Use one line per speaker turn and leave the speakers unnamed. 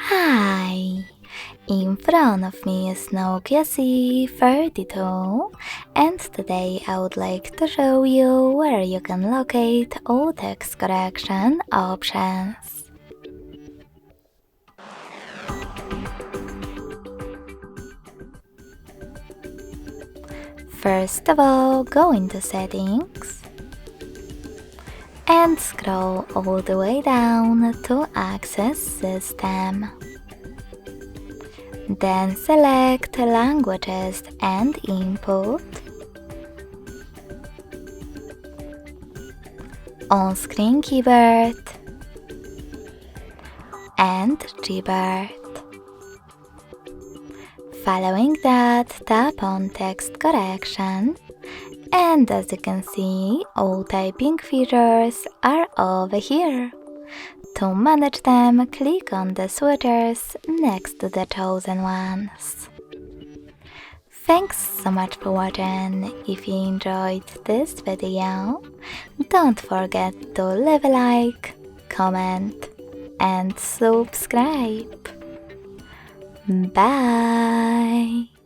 Hi! In front of me is Nokia C32 and today I would like to show you where you can locate all text correction options. First of all, go into Settings and scroll all the way down to Access System. Then select Languages and Input, On-Screen Keyword and Gbert. Following that, tap on Text Correction, and as you can see, all typing features are over here. To manage them, click on the switches next to the chosen ones. Thanks so much for watching. If you enjoyed this video, don't forget to leave a like, comment and subscribe. Bye!